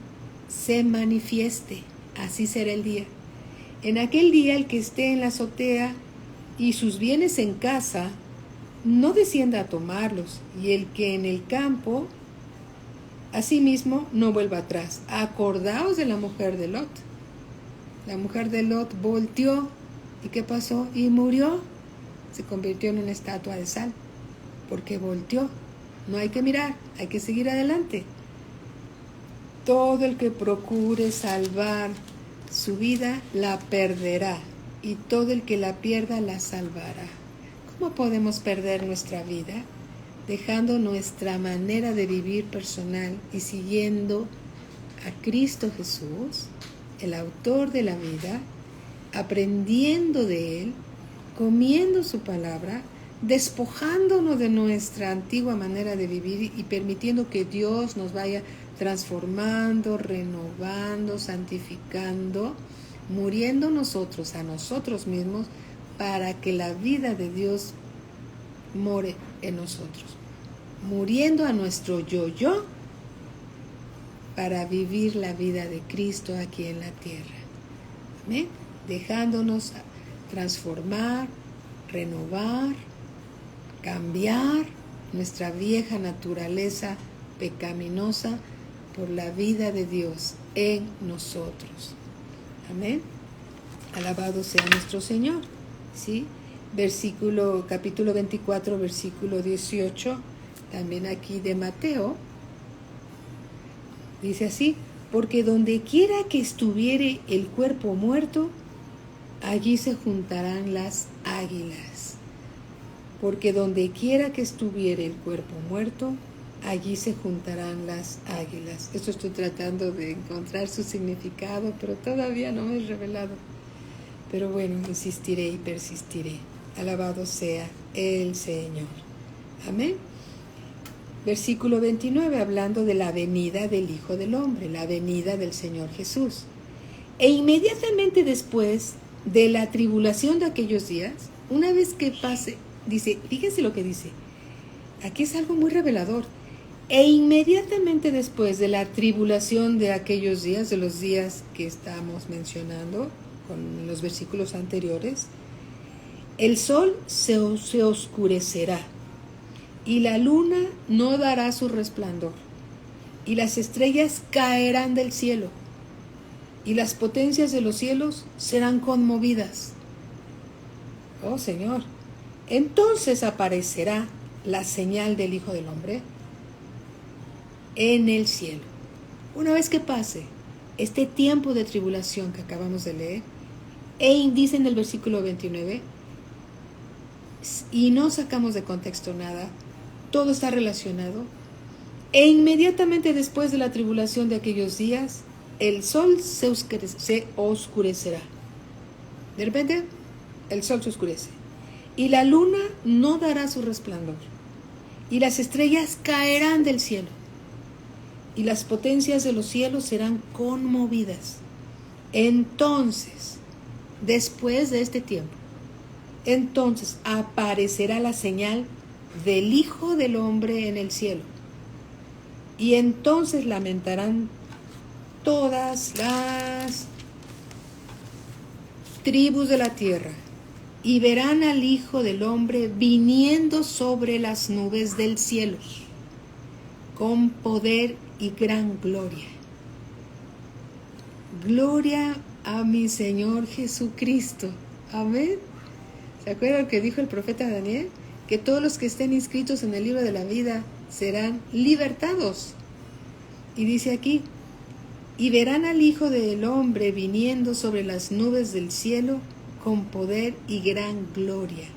se manifieste. Así será el día. En aquel día el que esté en la azotea y sus bienes en casa, no descienda a tomarlos, y el que en el campo, asimismo, no vuelva atrás. Acordaos de la mujer de Lot. La mujer de Lot volteó ¿Y qué pasó? Y murió. Se convirtió en una estatua de sal, porque volteó. No hay que mirar, hay que seguir adelante. Todo el que procure salvar su vida la perderá, y todo el que la pierda la salvará. ¿Cómo podemos perder nuestra vida? Dejando nuestra manera de vivir personal y siguiendo a Cristo Jesús, el autor de la vida, aprendiendo de Él, comiendo su palabra, despojándonos de nuestra antigua manera de vivir y permitiendo que Dios nos vaya transformando, renovando, santificando, muriendo nosotros a nosotros mismos para que la vida de Dios more en nosotros, muriendo a nuestro yo para vivir la vida de Cristo aquí en la tierra. ¿Amén? Dejándonos transformar, renovar, cambiar nuestra vieja naturaleza pecaminosa por la vida de Dios en nosotros. Amén. Alabado sea nuestro Señor. ¿Sí? Capítulo 24, versículo 18, también aquí de Mateo, dice así: porque donde quiera que estuviere el cuerpo muerto, allí se juntarán las águilas. Porque donde quiera que estuviere el cuerpo muerto, allí se juntarán las águilas. Esto estoy tratando de encontrar su significado, pero todavía no me he revelado. Pero bueno, insistiré y persistiré. Alabado sea el Señor. Amén. Versículo 29, hablando de la venida del Hijo del Hombre, la venida del Señor Jesús. E inmediatamente después de la tribulación de aquellos días, una vez que pase, dice, fíjense lo que dice, aquí es algo muy revelador. E inmediatamente después de la tribulación de aquellos días, de los días que estamos mencionando con los versículos anteriores, el sol se oscurecerá, y la luna no dará su resplandor, y las estrellas caerán del cielo, y las potencias de los cielos serán conmovidas. Oh Señor, entonces aparecerá la señal del Hijo del Hombre en el cielo. Una vez que pase este tiempo de tribulación que acabamos de leer, dice en el versículo 29, y no sacamos de contexto nada, todo está relacionado, e inmediatamente después de la tribulación de aquellos días, el sol se oscurecerá. De repente, el sol se oscurece, y la luna no dará su resplandor, y las estrellas caerán del cielo, y las potencias de los cielos serán conmovidas. Entonces, después de este tiempo, entonces aparecerá la señal del Hijo del Hombre en el cielo, y entonces lamentarán todas las tribus de la tierra, y verán al Hijo del Hombre viniendo sobre las nubes del cielo, con poder y gran gloria. Gloria a mi Señor Jesucristo. Amén. ¿Se acuerdan lo que dijo el profeta Daniel? Que todos los que estén inscritos en el libro de la vida serán libertados. Y dice aquí, y verán al Hijo del Hombre viniendo sobre las nubes del cielo con poder y gran gloria.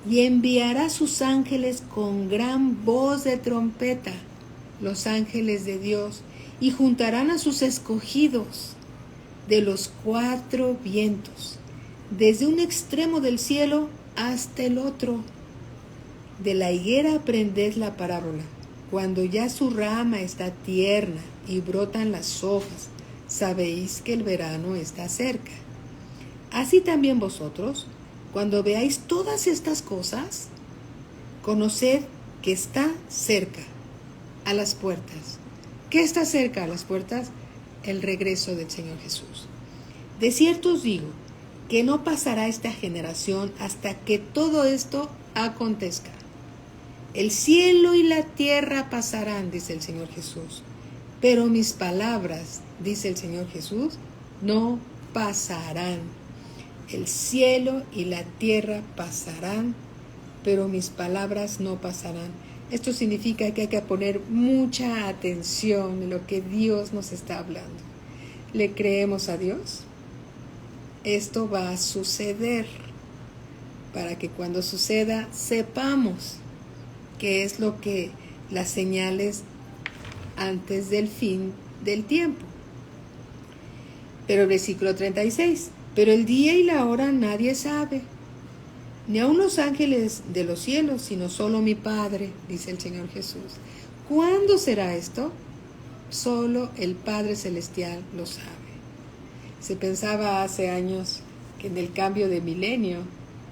Y enviará sus ángeles con gran voz de trompeta, los ángeles de Dios, y juntarán a sus escogidos de los cuatro vientos, desde un extremo del cielo hasta el otro. De la higuera aprended la parábola. Cuando ya su rama está tierna y brotan las hojas, sabéis que el verano está cerca. Así también vosotros, cuando veáis todas estas cosas, conoced que está cerca, a las puertas. ¿Qué está cerca a las puertas? El regreso del Señor Jesús. De cierto os digo que no pasará esta generación hasta que todo esto acontezca. El cielo y la tierra pasarán, dice el Señor Jesús, pero mis palabras, dice el Señor Jesús, no pasarán. El cielo y la tierra pasarán, pero mis palabras no pasarán. Esto significa que hay que poner mucha atención en lo que Dios nos está hablando. ¿Le creemos a Dios? Esto va a suceder para que cuando suceda sepamos qué es lo que las señales antes del fin del tiempo. Pero el versículo 36, pero el día y la hora nadie sabe, ni aun los ángeles de los cielos, sino solo mi Padre, dice el Señor Jesús. ¿Cuándo será esto? Solo el Padre Celestial lo sabe. Se pensaba hace años que en el cambio de milenio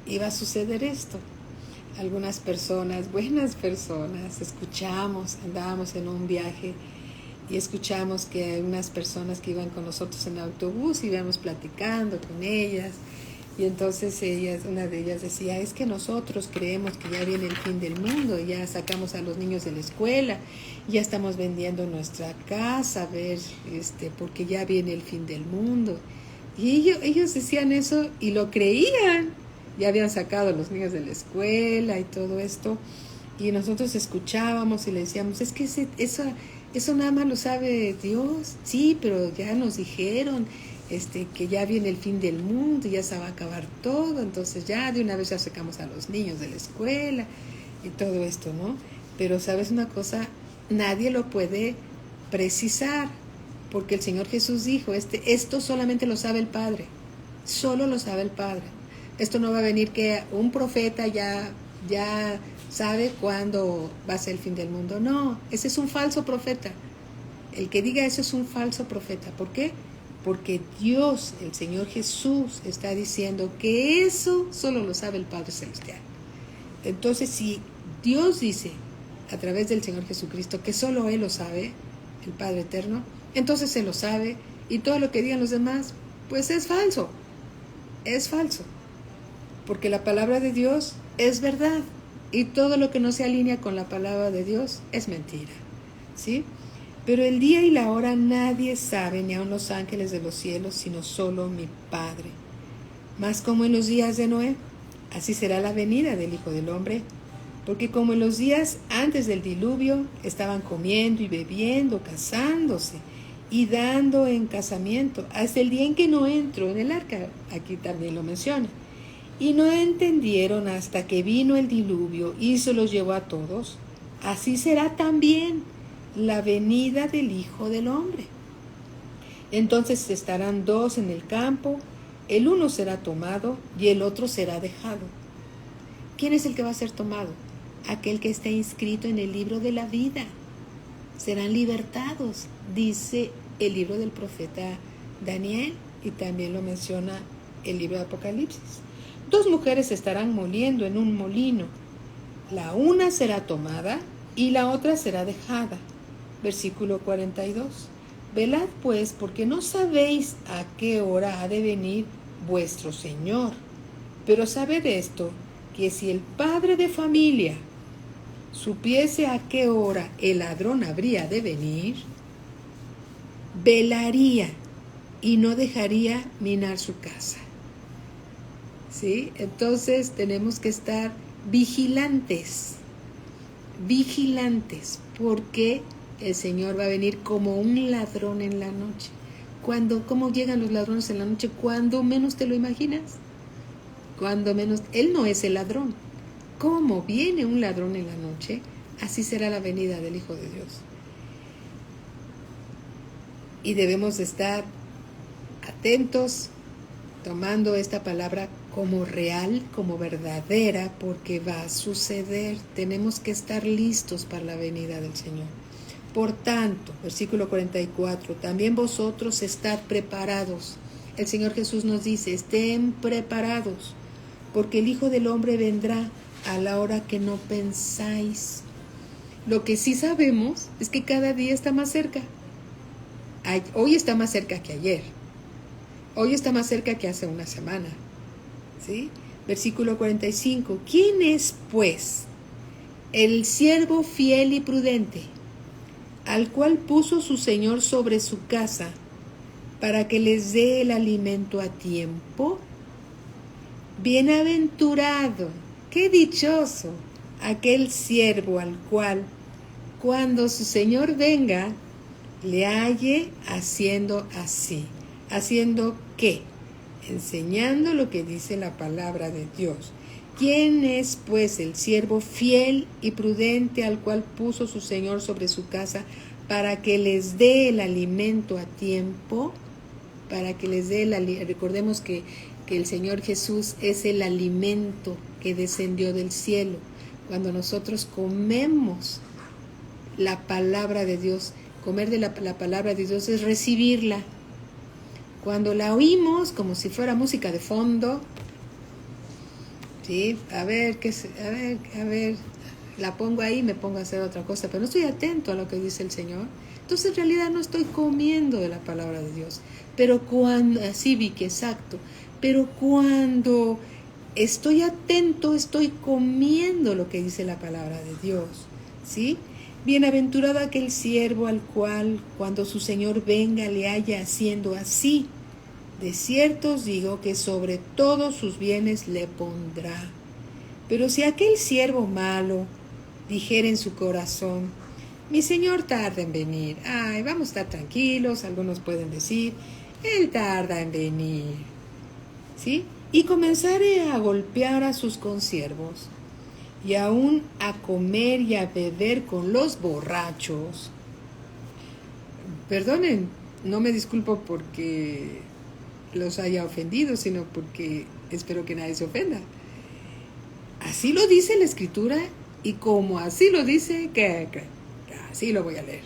iba a suceder esto. Algunas personas, buenas personas, andábamos en un viaje y escuchamos que hay unas personas que iban con nosotros en el autobús y íbamos platicando con ellas. Y entonces una de ellas decía, es que nosotros creemos que ya viene el fin del mundo, ya sacamos a los niños de la escuela, ya estamos vendiendo nuestra casa, porque ya viene el fin del mundo. Y ellos decían eso y lo creían, ya habían sacado a los niños de la escuela y todo esto, y nosotros escuchábamos y le decíamos, es que eso nada más lo sabe Dios. Sí, pero ya nos dijeron que ya viene el fin del mundo, ya se va a acabar todo, entonces ya de una vez ya sacamos a los niños de la escuela y todo esto, ¿no? Pero ¿sabes una cosa? Nadie lo puede precisar, porque el Señor Jesús dijo, esto solamente lo sabe el Padre, solo lo sabe el Padre. Esto no va a venir que un profeta ya sabe cuándo va a ser el fin del mundo. No, ese es un falso profeta. El que diga eso es un falso profeta. ¿Por qué? Porque Dios, el Señor Jesús, está diciendo que eso solo lo sabe el Padre Celestial. Entonces, si Dios dice a través del Señor Jesucristo que solo Él lo sabe, el Padre Eterno, entonces Él lo sabe, y todo lo que digan los demás, pues es falso. Es falso. Porque la palabra de Dios es verdad, y todo lo que no se alinea con la palabra de Dios es mentira. ¿Sí? Pero el día y la hora nadie sabe, ni aun los ángeles de los cielos, sino solo mi Padre. Mas como en los días de Noé, así será la venida del Hijo del Hombre. Porque como en los días antes del diluvio, estaban comiendo y bebiendo, casándose y dando en casamiento, hasta el día en que Noé entró en el arca. Aquí también lo menciona. Y no entendieron hasta que vino el diluvio y se los llevó a todos. Así será también la venida del Hijo del Hombre. Entonces estarán dos en el campo, el uno será tomado y el otro será dejado. ¿Quién es el que va a ser tomado? Aquel que está inscrito en el libro de la vida. Serán libertados, dice el libro del profeta Daniel, y también lo menciona el libro de Apocalipsis. Dos mujeres estarán moliendo en un molino. La una será tomada y la otra será dejada. Versículo 42. Velad pues, porque no sabéis a qué hora ha de venir vuestro Señor. Pero sabed esto, que si el padre de familia supiese a qué hora el ladrón habría de venir, velaría y no dejaría minar su casa. ¿Sí? Entonces tenemos que estar vigilantes, porque el Señor va a venir como un ladrón en la noche. ¿Cómo llegan los ladrones en la noche? Cuando menos te lo imaginas. Cuando menos, Él no es el ladrón. ¿Cómo viene un ladrón en la noche? Así será la venida del Hijo de Dios. Y debemos de estar atentos, tomando esta palabra como real, como verdadera, porque va a suceder. Tenemos que estar listos para la venida del Señor. Por tanto, versículo 44, también vosotros estad preparados. El Señor Jesús nos dice, estén preparados, porque el Hijo del Hombre vendrá a la hora que no pensáis. Lo que sí sabemos es que cada día está más cerca. Hoy está más cerca que ayer. Hoy está más cerca que hace una semana. ¿Sí? Versículo 45. ¿Quién es, pues, el siervo fiel y prudente, al cual puso su Señor sobre su casa, para que les dé el alimento a tiempo? Bienaventurado, qué dichoso aquel siervo al cual, cuando su Señor venga, le halle haciendo así. ¿Haciendo qué? Enseñando lo que dice la palabra de Dios. ¿Quién es, pues, el siervo fiel y prudente al cual puso su Señor sobre su casa para que les dé el alimento a tiempo? Para que les dé el alimento. Recordemos que el Señor Jesús es el alimento que descendió del cielo. Cuando nosotros comemos la palabra de Dios, comer de la palabra de Dios es recibirla. Cuando la oímos como si fuera música de fondo, sí, a ver, la pongo ahí, me pongo a hacer otra cosa, pero no estoy atento a lo que dice el Señor. Entonces en realidad no estoy comiendo de la palabra de Dios. Pero cuando, así vi que exacto, pero cuando estoy atento, estoy comiendo lo que dice la palabra de Dios, ¿sí? Bienaventurado aquel siervo al cual, cuando su Señor venga, le haya haciendo así. De cierto os digo que sobre todos sus bienes le pondrá. Pero si aquel siervo malo dijera en su corazón, mi Señor tarda en venir, vamos a estar tranquilos, algunos pueden decir, Él tarda en venir, ¿sí? Y comenzare a golpear a sus consiervos, y aún a comer y a beber con los borrachos. Perdonen, no me disculpo porque los haya ofendido, sino porque espero que nadie se ofenda. Así lo dice la Escritura, y como así lo dice, que así lo voy a leer.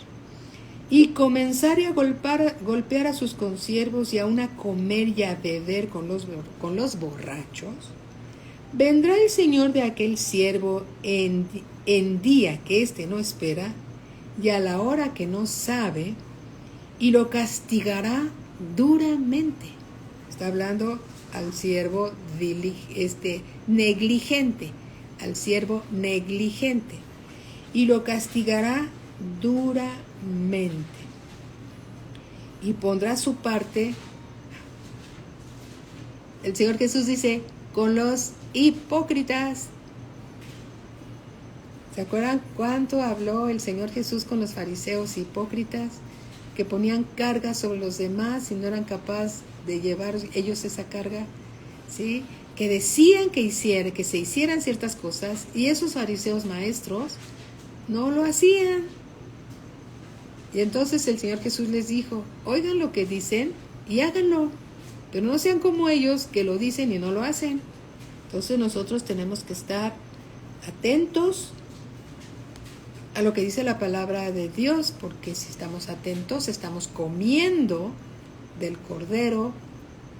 Y comenzare a golpear a sus consiervos y aún a comer y a beber con los borrachos. Vendrá el Señor de aquel siervo en día que éste no espera y a la hora que no sabe, y lo castigará duramente. Está hablando al siervo negligente, al siervo negligente, y lo castigará duramente. Y pondrá su parte, el Señor Jesús dice, con los hipócritas. ¿Se acuerdan cuánto habló el Señor Jesús con los fariseos hipócritas que ponían carga sobre los demás y no eran capaces de llevar ellos esa carga? ¿Sí? Que decían que se hicieran ciertas cosas y esos fariseos maestros no lo hacían. Y entonces el Señor Jesús les dijo, oigan lo que dicen y háganlo, pero no sean como ellos que lo dicen y no lo hacen. Entonces nosotros tenemos que estar atentos a lo que dice la palabra de Dios, porque si estamos atentos, estamos comiendo del Cordero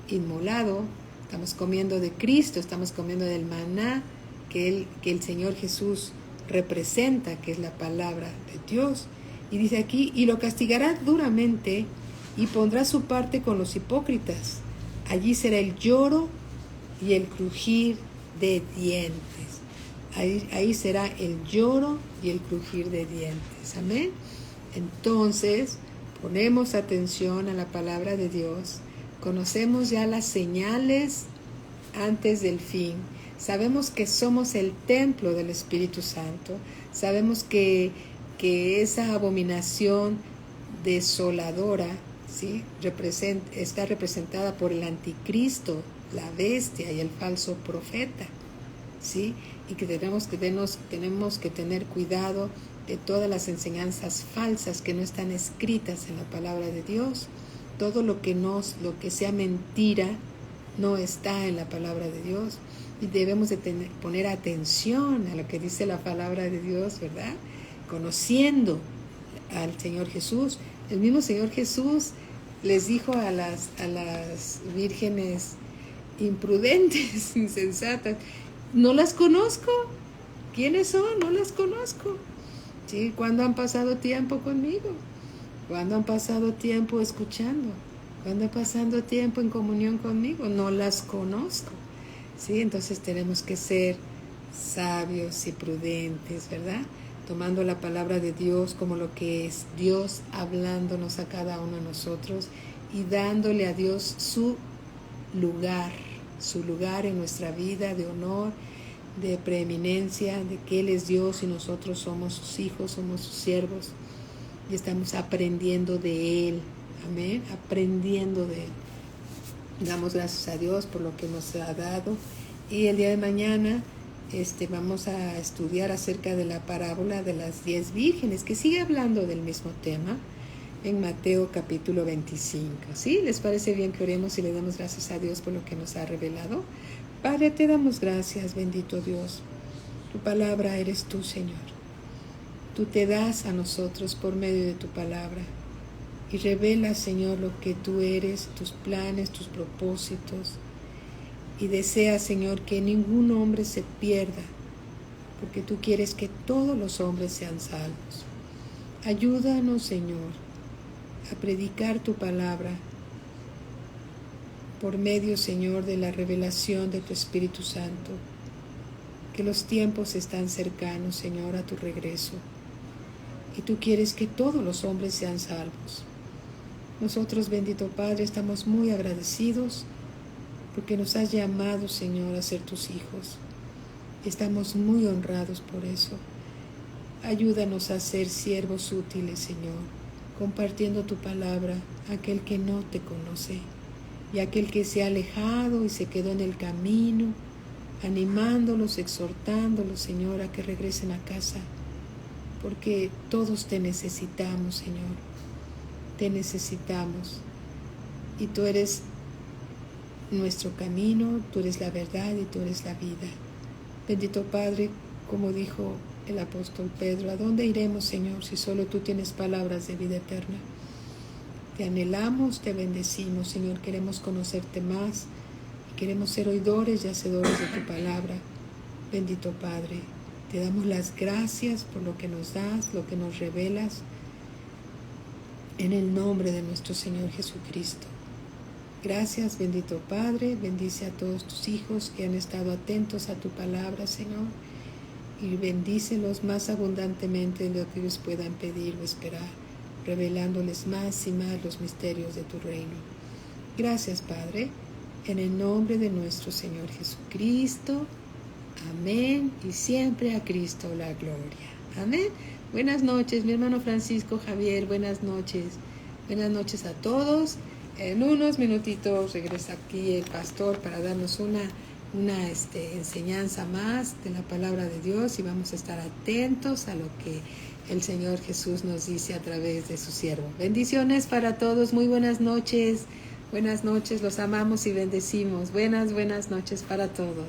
inmolado, estamos comiendo de Cristo, estamos comiendo del maná que el Señor Jesús representa, que es la palabra de Dios. Y dice aquí, y lo castigará duramente y pondrá su parte con los hipócritas. Allí será el lloro y el crujir de dientes. Ahí será el lloro y el crujir de dientes. Amén. Entonces, ponemos atención a la palabra de Dios. Conocemos ya las señales antes del fin. Sabemos que somos el templo del Espíritu Santo. Sabemos que esa abominación desoladora, ¿sí? Está representada por el anticristo, la bestia y el falso profeta, ¿sí? Y que tenemos que tener cuidado de todas las enseñanzas falsas que no están escritas en la palabra de Dios. Todo lo que sea mentira no está en la palabra de Dios, y debemos de poner atención a lo que dice la palabra de Dios, ¿verdad? Conociendo al Señor Jesús. El mismo Señor Jesús les dijo a las vírgenes imprudentes, insensatas, no las conozco. ¿Quiénes son? No las conozco. ¿Sí? ¿Cuándo han pasado tiempo conmigo? ¿Cuándo han pasado tiempo escuchando? ¿Cuándo han pasado tiempo en comunión conmigo? No las conozco. ¿Sí? Entonces tenemos que ser sabios y prudentes, ¿verdad? Tomando la palabra de Dios como lo que es, Dios hablándonos a cada uno de nosotros y dándole a Dios su lugar, su lugar en nuestra vida de honor, de preeminencia, de que Él es Dios y nosotros somos sus hijos, somos sus siervos y estamos aprendiendo de Él. Amén, aprendiendo de Él. Damos gracias a Dios por lo que nos ha dado. Y el día de mañana vamos a estudiar acerca de la parábola de las 10 vírgenes, que sigue hablando del mismo tema en Mateo capítulo 25. ¿Sí? ¿Les parece bien que oremos y le damos gracias a Dios por lo que nos ha revelado? Padre, te damos gracias, bendito Dios. Tu palabra eres tú, Señor. Tú te das a nosotros por medio de tu palabra y revelas, Señor, lo que tú eres, tus planes, tus propósitos. Y deseas, Señor, que ningún hombre se pierda, porque tú quieres que todos los hombres sean salvos. Ayúdanos, Señor, a predicar tu palabra por medio, Señor, de la revelación de tu Espíritu Santo, que los tiempos están cercanos, Señor, a tu regreso, y tú quieres que todos los hombres sean salvos. Nosotros, bendito Padre, estamos muy agradecidos porque nos has llamado, Señor, a ser tus hijos. Estamos muy honrados por eso. Ayúdanos a ser siervos útiles, Señor, compartiendo tu palabra a aquel que no te conoce y a aquel que se ha alejado y se quedó en el camino, animándolos, exhortándolos, Señor, a que regresen a casa, porque todos te necesitamos, Señor. Te necesitamos y tú eres nuestro camino, tú eres la verdad y tú eres la vida. Bendito Padre, como dijo el apóstol Pedro, ¿a dónde iremos, Señor, si solo tú tienes palabras de vida eterna? Te anhelamos, te bendecimos, Señor, queremos conocerte más y queremos ser oidores y hacedores de tu palabra. Bendito Padre, te damos las gracias por lo que nos das, lo que nos revelas, en el nombre de nuestro Señor Jesucristo. Gracias, bendito Padre, bendice a todos tus hijos que han estado atentos a tu palabra, Señor, y bendícelos más abundantemente de lo que ellos puedan pedir o esperar, revelándoles más y más los misterios de tu reino. Gracias, Padre, en el nombre de nuestro Señor Jesucristo. Amén, y siempre a Cristo la gloria. Amén. Buenas noches, mi hermano Francisco Javier, buenas noches. Buenas noches a todos. En unos minutitos regresa aquí el pastor para darnos una enseñanza más de la palabra de Dios y vamos a estar atentos a lo que el Señor Jesús nos dice a través de su siervo. Bendiciones para todos, muy buenas noches. Buenas noches, los amamos y bendecimos. Buenas noches para todos.